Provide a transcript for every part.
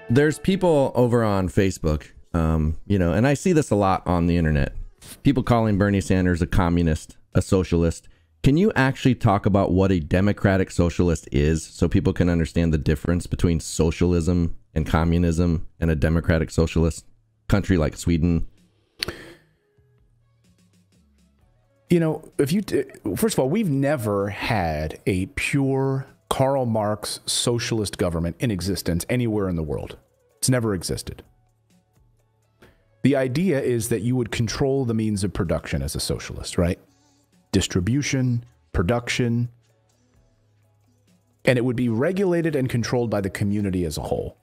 There's people over on Facebook, and I see this a lot on the internet. People calling Bernie Sanders a communist, a socialist. Can you actually talk about what a democratic socialist is so people can understand the difference between socialism and communism and a democratic socialist country like Sweden? First of all, we've never had a pure Karl Marx socialist government in existence anywhere in the world. It's never existed. The idea is that you would control the means of production as a socialist, right? Distribution, production, and it would be regulated and controlled by the community as a whole.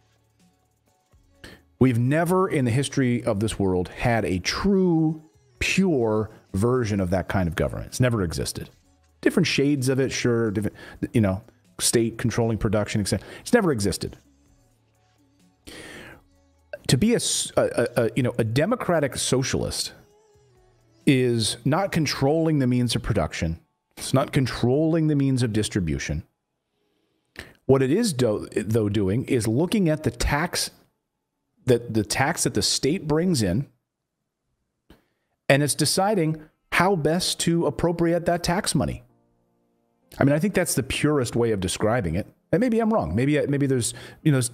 We've never in the history of this world had a true, pure version of that kind of government. It's never existed. Different shades of it, sure, different, state controlling production, etc. It's never existed. To be a democratic socialist is not controlling the means of production. It's not controlling the means of distribution. What it is, though, doing is looking at the tax that the state brings in, and it's deciding how best to appropriate that tax money. I mean, I think that's the purest way of describing it. And maybe I'm wrong. Maybe there's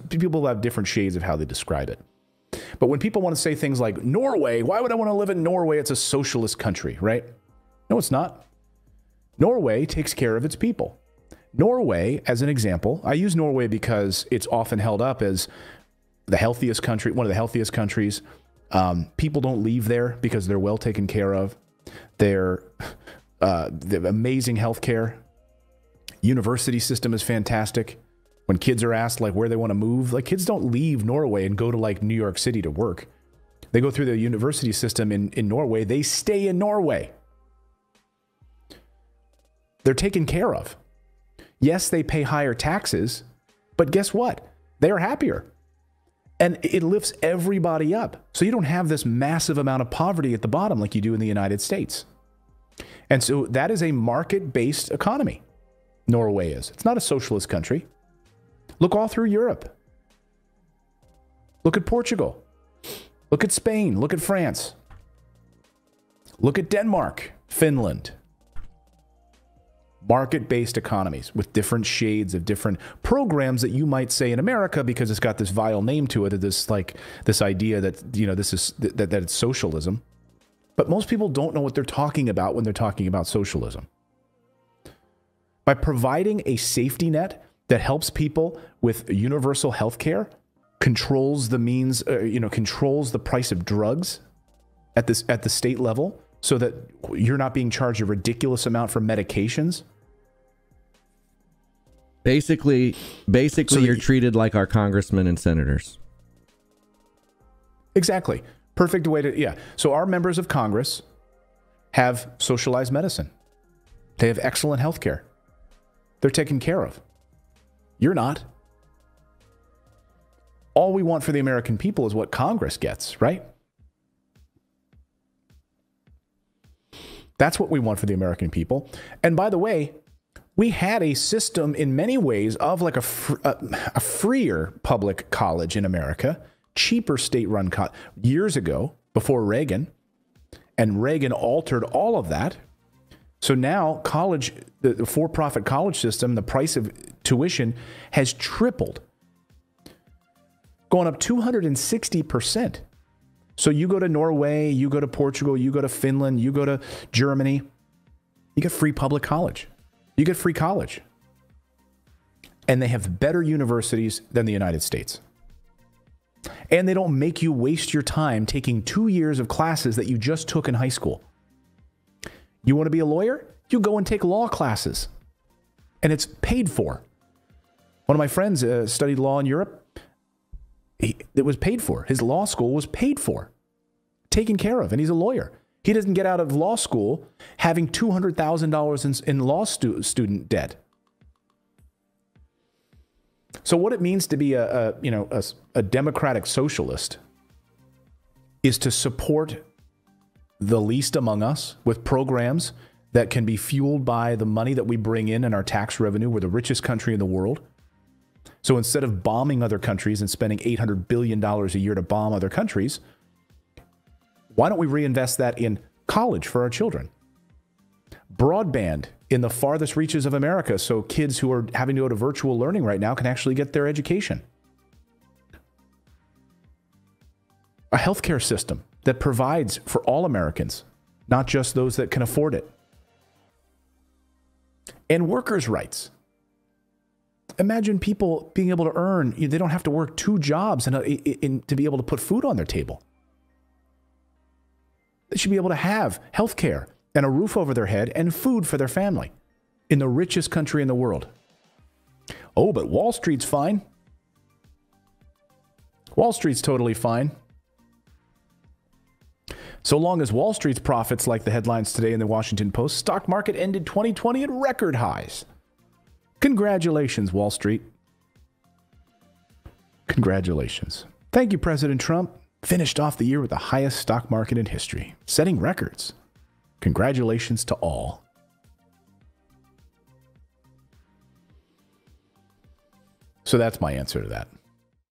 people have different shades of how they describe it. But when people want to say things like Norway, why would I want to live in Norway? It's a socialist country, right? No, it's not. Norway takes care of its people. Norway, as an example, I use Norway because it's often held up as the healthiest country, one of the healthiest countries. People don't leave there because they're well taken care of. They have amazing health care. University system is fantastic. When kids are asked like where they want to move, like kids don't leave Norway and go to like New York City to work. They go through the university system in Norway. They stay in Norway. They're taken care of. Yes, they pay higher taxes, but guess what? They are happier. And it lifts everybody up. So you don't have this massive amount of poverty at the bottom like you do in the United States. And so that is a market-based economy. Norway is. It's not a socialist country. Look all through Europe. Look at Portugal. Look at Spain. Look at France. Look at Denmark, Finland. Market-based economies with different shades of different programs that you might say in America because it's got this vile name to it, this idea that that it's socialism. But most people don't know what they're talking about when they're talking about socialism. By providing a safety net that helps people with universal health care, controls the means, controls the price of drugs at the state level so that you're not being charged a ridiculous amount for medications. Basically, so you're treated like our congressmen and senators. Exactly. Perfect way to, yeah. So our members of Congress have socialized medicine. They have excellent health care. They're taken care of. You're not. All we want for the American people is what Congress gets, right? That's what we want for the American people. And by the way, we had a system in many ways of like a freer public college in America, cheaper state-run years ago, before Reagan. And Reagan altered all of that. So now college, the for-profit college system, the price of tuition has tripled, going up 260%. So you go to Norway, you go to Portugal, you go to Finland, you go to Germany, you get free public college. You get free college. And they have better universities than the United States. And they don't make you waste your time taking 2 years of classes that you just took in high school. You want to be a lawyer? You go and take law classes. And it's paid for. One of my friends studied law in Europe. It was paid for. His law school was paid for. Taken care of. And he's a lawyer. He doesn't get out of law school having $200,000 in law student debt. So what it means to be a democratic socialist is to support the least among us with programs that can be fueled by the money that we bring in our tax revenue. We're the richest country in the world. So instead of bombing other countries and spending $800 billion a year to bomb other countries, why don't we reinvest that in college for our children? Broadband in the farthest reaches of America so kids who are having to go to virtual learning right now can actually get their education. A healthcare system that provides for all Americans, not just those that can afford it. And workers' rights. Imagine people being able to earn, they don't have to work 2 jobs to be able to put food on their table. They should be able to have health care and a roof over their head and food for their family in the richest country in the world. Oh, but Wall Street's fine. Wall Street's totally fine. So long as Wall Street's profits, like the headlines today in the Washington Post, stock market ended 2020 at record highs. Congratulations, Wall Street. Congratulations. Thank you, President Trump. Finished off the year with the highest stock market in history, setting records. Congratulations to all. So that's my answer to that.